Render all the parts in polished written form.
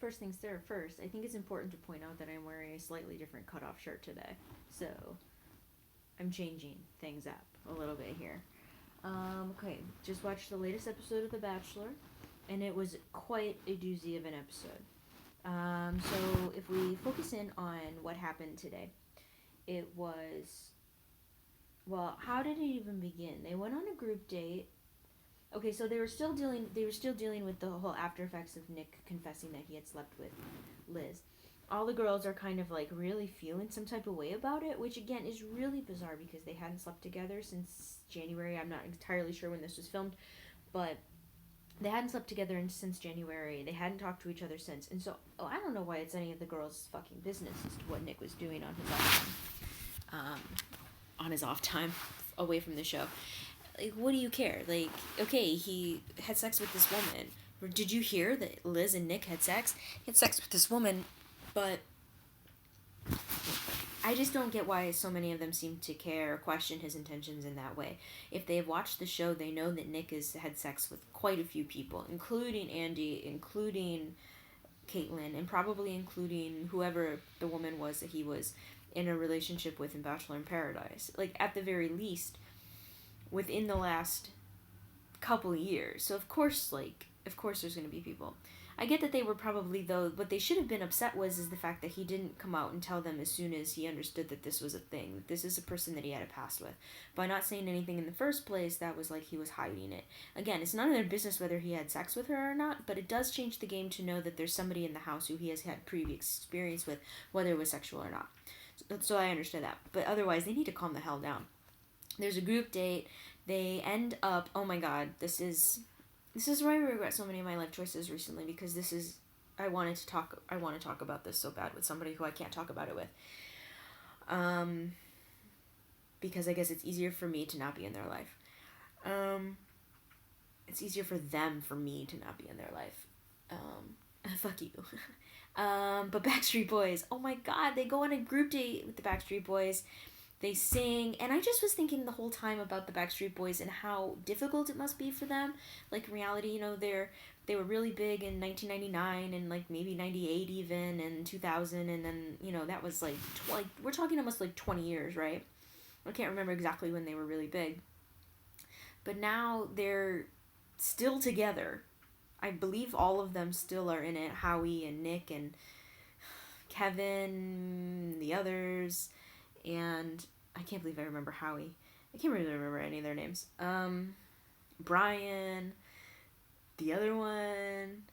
first things first, I think it's important to point out that I'm wearing a slightly different cutoff shirt today. So I'm changing things up a little bit here. Okay, just watched the latest episode of The Bachelor, and it was quite a doozy of an episode. So if we focus in on what happened today, it was, well, how did it even begin? They went on a group date. Okay, so they were still dealing with the whole after effects of Nick confessing that he had slept with Liz. All the girls are kind of like really feeling some type of way about it, which again is really bizarre because they hadn't slept together since January. I'm not entirely sure when this was filmed, but they hadn't slept together since January. They hadn't talked to each other since, and so I don't know why it's any of the girls' fucking business as to what Nick was doing on his off time, away from the show. Like, what do you care? Like, okay, he had sex with this woman. Did you hear that Liz and Nick had sex? He had sex with this woman, but I just don't get why so many of them seem to care or question his intentions in that way. If they've watched the show, they know that Nick has had sex with quite a few people, including Andy, including Caitlyn, and probably including whoever the woman was that he was in a relationship with in Bachelor in Paradise. Like, at the very least, within the last couple years. So, of course there's going to be people. I get that they were probably, though, what they should have been upset is the fact that he didn't come out and tell them as soon as he understood that this was a thing, that this is a person that he had a past with. By not saying anything in the first place, that was like he was hiding it. Again, it's none of their business whether he had sex with her or not, but it does change the game to know that there's somebody in the house who he has had previous experience with, whether it was sexual or not. So I understand that. But otherwise, they need to calm the hell down. There's a group date. They end up, oh my god, this is where I regret so many of my life choices recently, because I want to talk about this so bad with somebody who I can't talk about it with. Because I guess it's easier for me to not be in their life. It's easier for them for me to not be in their life. Fuck you. But Backstreet Boys, oh my god, they go on a group date with the Backstreet Boys. They sing, and I just was thinking the whole time about the Backstreet Boys and how difficult it must be for them. Like, in reality, they were really big in 1999 and like maybe 98 even, and 2000, and then that was like we're talking almost like 20 years, right? I can't remember exactly when they were really big, but now they're still together. I believe all of them still are in it. Howie and Nick and Kevin, the others. And I can't believe I remember Howie. I can't really remember any of their names. Brian, the other one,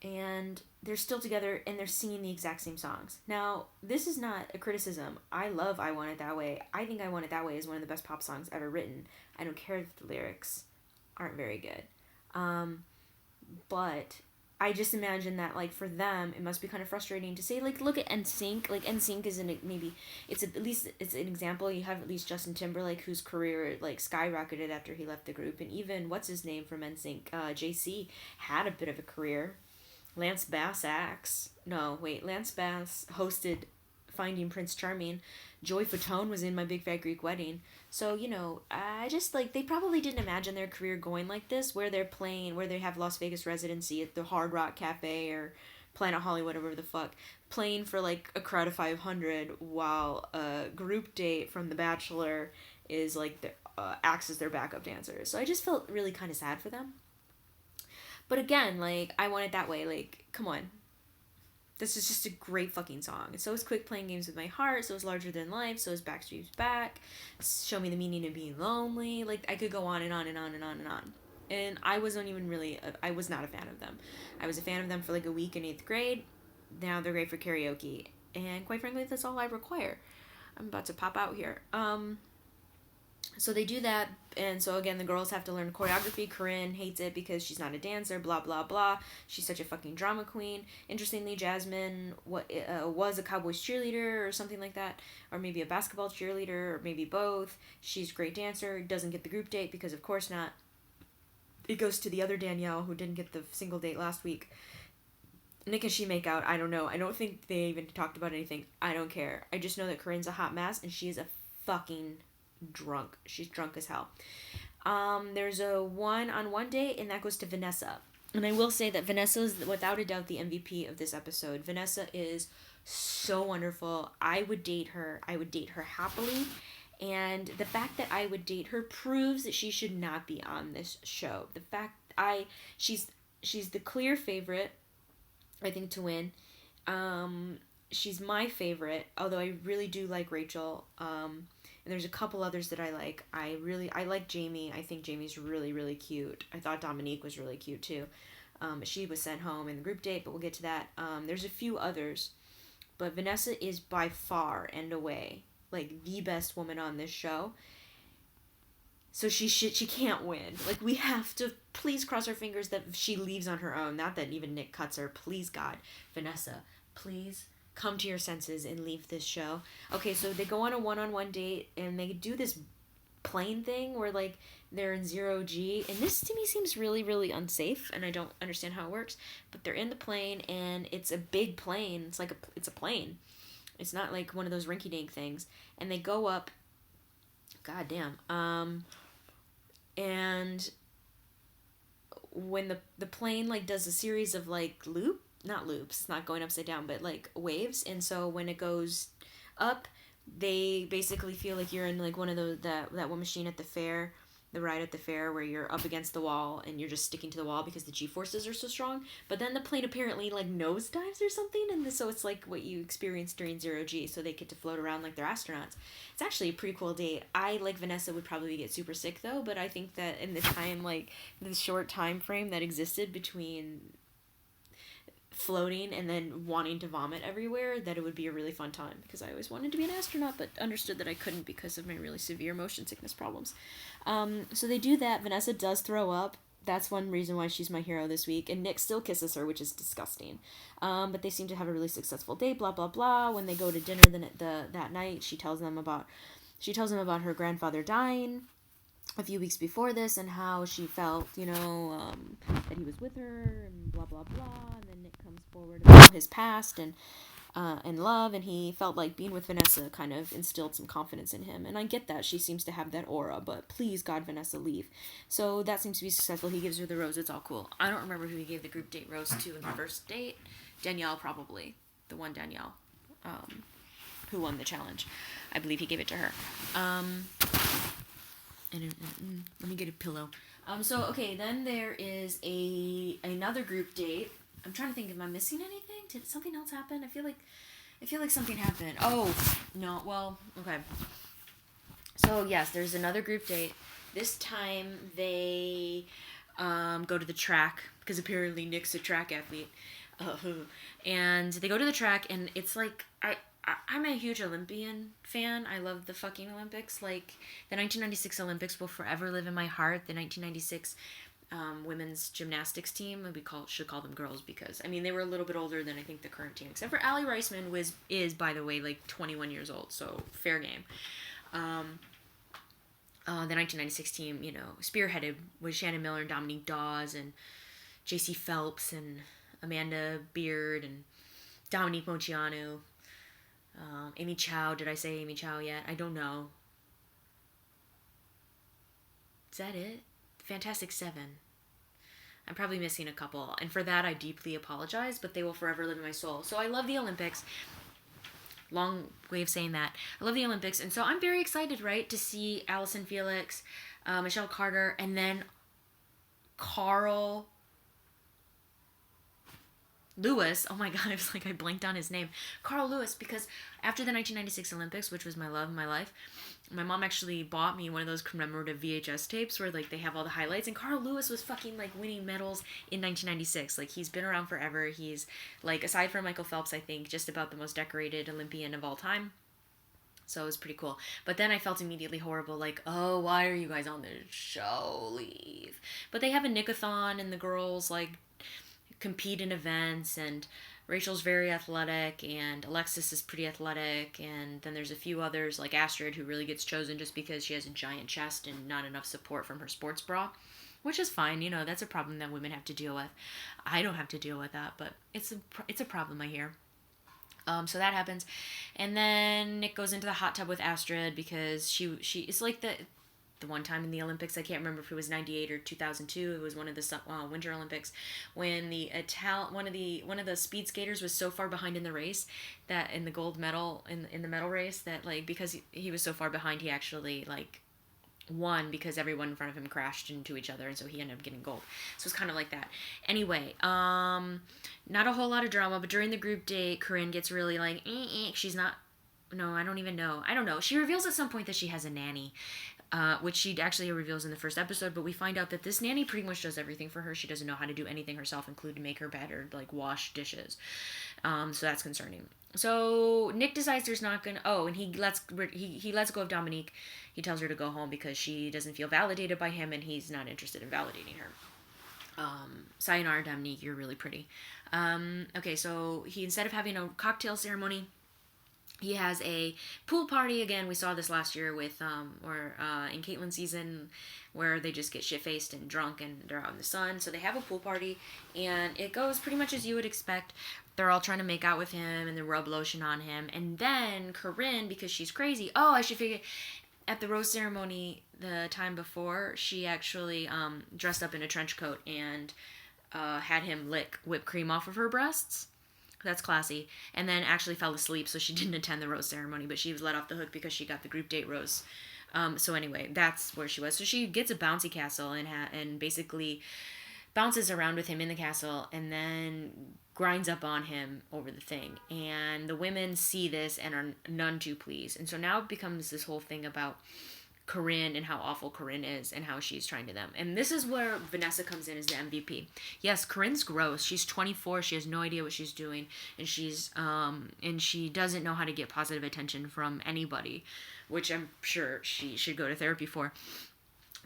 and they're still together and they're singing the exact same songs. Now, this is not a criticism. I love I Want It That Way. I think I Want It That Way is one of the best pop songs ever written. I don't care if the lyrics aren't very good. But I just imagine that, like, for them, it must be kind of frustrating to say, like, look at NSYNC. Like, NSYNC is at least it's an example. You have at least Justin Timberlake, whose career, like, skyrocketed after he left the group. And even, what's his name from NSYNC? JC had a bit of a career. Lance Bass hosted Finding Prince Charming. Joy Fatone was in My Big Fat Greek Wedding. So, I just, like, they probably didn't imagine their career going like this, where they're playing, where they have Las Vegas residency at the Hard Rock Cafe or Planet Hollywood or whatever the fuck, playing for, like, a crowd of 500 while a group date from The Bachelor is, like, acts as their backup dancers. So I just felt really kind of sad for them. But again, like, I Want It That Way, like, come on. This is just a great fucking song. And so is Quit Playing Games with My Heart. So is Larger Than Life. So is Backstreet's Back. Show Me the Meaning of Being Lonely. Like, I could go on and on and on and on and on. And I was not a fan of them. I was a fan of them for like a week in 8th grade. Now they're great for karaoke. And quite frankly, that's all I require. I'm about to pop out here. So they do that, and so again, the girls have to learn choreography. Corinne hates it because she's not a dancer, blah, blah, blah. She's such a fucking drama queen. Interestingly, Jasmine was a Cowboys cheerleader or something like that, or maybe a basketball cheerleader, or maybe both. She's a great dancer, doesn't get the group date because of course not. It goes to the other Danielle who didn't get the single date last week. Nick and she make out, I don't know. I don't think they even talked about anything. I don't care. I just know that Corinne's a hot mess, and she is a fucking drunk. She's drunk as hell. There's a one-on-one date, and that goes to Vanessa. And I will say that Vanessa is without a doubt the MVP of this episode. Vanessa is so wonderful. I would date her. I would date her happily. And the fact that I would date her proves that she should not be on this show. The fact she's the clear favorite, I think, to win. She's my favorite, although I really do like Rachel. And there's a couple others that I like. I like Jamie. I think Jamie's really, really cute. I thought Dominique was really cute too. She was sent home in the group date, but we'll get to that. There's a few others, but Vanessa is by far and away like the best woman on this show. So she can't win. Like, we have to please cross our fingers that she leaves on her own. Not that even Nick cuts her. Please, God, Vanessa, please come to your senses and leave this show. Okay, so they go on a one-on-one date, and they do this plane thing where, like, they're in 0G. And this, to me, seems really, really unsafe, and I don't understand how it works. But they're in the plane, and it's a big plane. It's a plane. It's not like one of those rinky-dink things. And they go up. God damn. And when the plane, like, does a series of, like, not loops, not going upside down, but, like, waves. And so when it goes up, they basically feel like you're in, like, one of those, that one machine at the fair, the ride at the fair where you're up against the wall and you're just sticking to the wall because the G-forces are so strong. But then the plane apparently, like, nosedives or something, and so it's like what you experience during 0G, so they get to float around like they're astronauts. It's actually a pretty cool date. I, like Vanessa, would probably get super sick, though, but I think that in the time, like, the short time frame that existed between floating and then wanting to vomit everywhere, that it would be a really fun time, because I always wanted to be an astronaut but understood that I couldn't because of my really severe motion sickness problems. So they do that. Vanessa does throw up. That's one reason why she's my hero this week. And Nick still kisses her, which is disgusting. But they seem to have a really successful day, blah, blah, blah. When they go to dinner that night, she tells them about her grandfather dying a few weeks before this and how she felt, that he was with her and blah, blah, blah. And then Nick comes forward about his past and love, and he felt like being with Vanessa kind of instilled some confidence in him. And I get that. She seems to have that aura, but please, God, Vanessa, leave. So that seems to be successful. He gives her the rose. It's all cool. I don't remember who he gave the group date rose to in the first date. Danielle, probably. The one Danielle. Who won the challenge. I believe he gave it to her. Let me get a pillow. Okay, then there is another group date. I'm trying to think, am I missing anything? Did something else happen? I feel like something happened. Oh, no, well, okay. So, yes, there's another group date. This time they go to the track, because apparently Nick's a track athlete. And they go to the track, and it's like, I'm a huge Olympian fan. I love the fucking Olympics. Like, the 1996 Olympics will forever live in my heart. The 1996 women's gymnastics team, we should call them girls, because, I mean, they were a little bit older than I think the current team, except for Allie Reisman is, by the way, like 21 years old, so fair game. The 1996 team, spearheaded with Shannon Miller and Dominique Dawes and J.C. Phelps and Amanda Beard and Dominique Moceanu. Amy Chow. Did I say Amy Chow yet? I don't know. Is that it? Fantastic Seven. I'm probably missing a couple, and for that I deeply apologize, but they will forever live in my soul. So I love the Olympics. Long way of saying that. I love the Olympics, and so I'm very excited, right, to see Allison Felix, Michelle Carter, and then Carl Lewis. Oh my God, I blanked on his name. Carl Lewis, because after the 1996 Olympics, which was my love of my life, my mom actually bought me one of those commemorative VHS tapes where, like, they have all the highlights, and Carl Lewis was fucking, like, winning medals in 1996. Like, he's been around forever. He's, like, aside from Michael Phelps, I think, just about the most decorated Olympian of all time. So it was pretty cool. But then I felt immediately horrible, like, oh, why are you guys on this show? Leave. But they have a Nick-a-thon, and the girls, like, compete in events, and Rachel's very athletic, and Alexis is pretty athletic, and then there's a few others, like Astrid, who really gets chosen just because she has a giant chest and not enough support from her sports bra, which is fine. That's a problem that women have to deal with. I don't have to deal with that, but it's a problem, I hear. So that happens, and then Nick goes into the hot tub with Astrid because she is like the the one time in the Olympics. I can't remember if it was 98 or 2002. It was one of the Winter Olympics when one of the speed skaters was so far behind in the race that in the gold medal in the medal race that like because he was so far behind he actually like won because everyone in front of him crashed into each other and so he ended up getting gold. So it's kind of like that. Anyway, not a whole lot of drama, but during the group date, Corinne gets really like, she's not, no, I don't even know. I don't know. She reveals at some point that she has a nanny, which she actually reveals in the first episode, but we find out that this nanny pretty much does everything for her. She doesn't know how to do anything herself, including make her bed or like wash dishes. So that's concerning. So Nick decides there's not gonna. Oh, and he lets go of Dominique. He tells her to go home because she doesn't feel validated by him, and he's not interested in validating her. Sayonara, Dominique. You're really pretty. Okay, so he instead of having a cocktail ceremony, he has a pool party again. We saw this last year with in Caitlin's season, where they just get shit-faced and drunk and they're out in the sun. So they have a pool party, and it goes pretty much as you would expect. They're all trying to make out with him, and they rub lotion on him. And then Corinne, because she's crazy, I should figure, at the rose ceremony the time before, she actually dressed up in a trench coat and had him lick whipped cream off of her breasts. That's classy. And then actually fell asleep, so she didn't attend the rose ceremony, but she was let off the hook because she got the group date rose. So anyway, that's where she was. So she gets a bouncy castle and basically bounces around with him in the castle and then grinds up on him over the thing. And the women see this and are none too pleased. And so now it becomes this whole thing about Corinne and how awful Corinne is and how she's trying to them. And this is where Vanessa comes in as the MVP. Yes, Corinne's gross. She's 24. She has no idea what she's doing, and she doesn't know how to get positive attention from anybody, which I'm sure she should go to therapy for.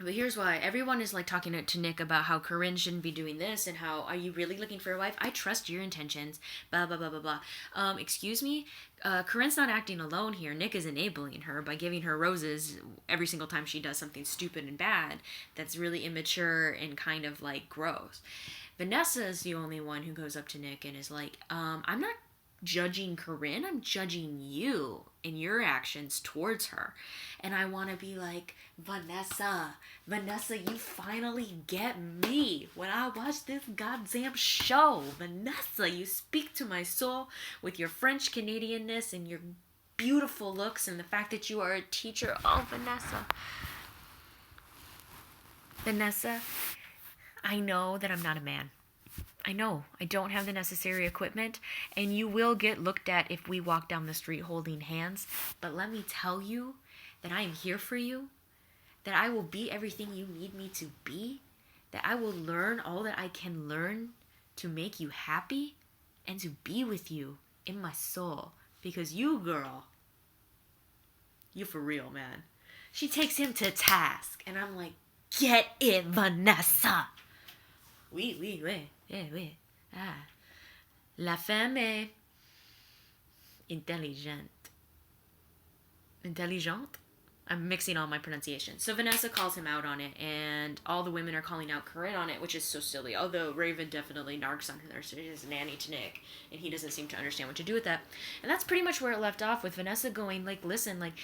But here's why. Everyone is like talking to Nick about how Corinne shouldn't be doing this and how, are you really looking for a wife? I trust your intentions. Blah, blah, blah, blah, blah. Excuse me? Corinne's not acting alone here. Nick is enabling her by giving her roses every single time she does something stupid and bad that's really immature and kind of like gross. Vanessa is the only one who goes up to Nick and is like, I'm not judging Corinne, I'm judging you and your actions towards her. And I want to be like, Vanessa, you finally get me when I watch this goddamn show. Vanessa, you speak to my soul with your French Canadianness and your beautiful looks and the fact that you are a teacher. Oh, Vanessa, I know that I'm not a man. I know I don't have the necessary equipment, and you will get looked at if we walk down the street holding hands. But let me tell you that I am here for you, that I will be everything you need me to be, that I will learn all that I can learn to make you happy and to be with you in my soul. Because you, girl, you for real, man. She takes him to task, and I'm like, get it, Vanessa. Oui. Ah. La femme est intelligente. Intelligente? I'm mixing all my pronunciations. So Vanessa calls him out on it, and all the women are calling out Corinne on it, which is so silly. Although Raven definitely narcs on her, so she's a nanny to Nick, and he doesn't seem to understand what to do with that. And that's pretty much where it left off, with Vanessa going, like, listen, like,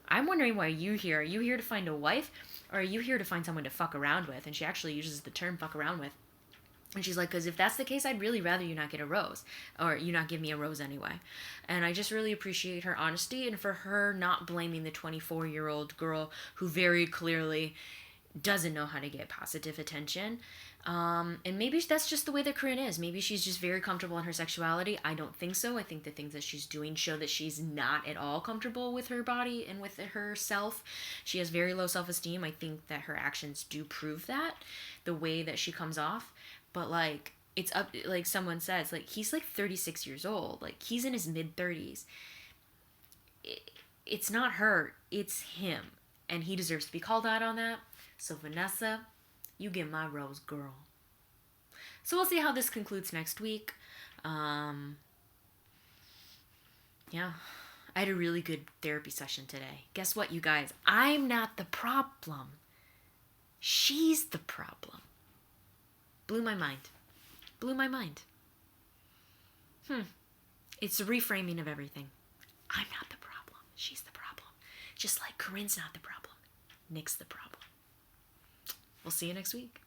I'm wondering why you're here. Are you here to find a wife, or are you here to find someone to fuck around with? And she actually uses the term fuck around with. And she's like, because if that's the case, I'd really rather you not get a rose. Or you not give me a rose anyway. And I just really appreciate her honesty and for her not blaming the 24-year-old girl who very clearly doesn't know how to get positive attention. And maybe that's just the way that Corinne is. Maybe she's just very comfortable in her sexuality. I don't think so. I think the things that she's doing show that she's not at all comfortable with her body and with herself. She has very low self-esteem. I think that her actions do prove that, the way that she comes off. But, like, it's up, like someone says, like, he's, like, 36 years old. Like, he's in his mid-30s. It's not her. It's him. And he deserves to be called out on that. So, Vanessa, you get my rose, girl. So, we'll see how this concludes next week. Yeah. I had a really good therapy session today. Guess what, you guys? I'm not the problem. She's the problem. Blew my mind. It's a reframing of everything. I'm not the problem. She's the problem. Just like Corinne's not the problem. Nick's the problem. We'll see you next week.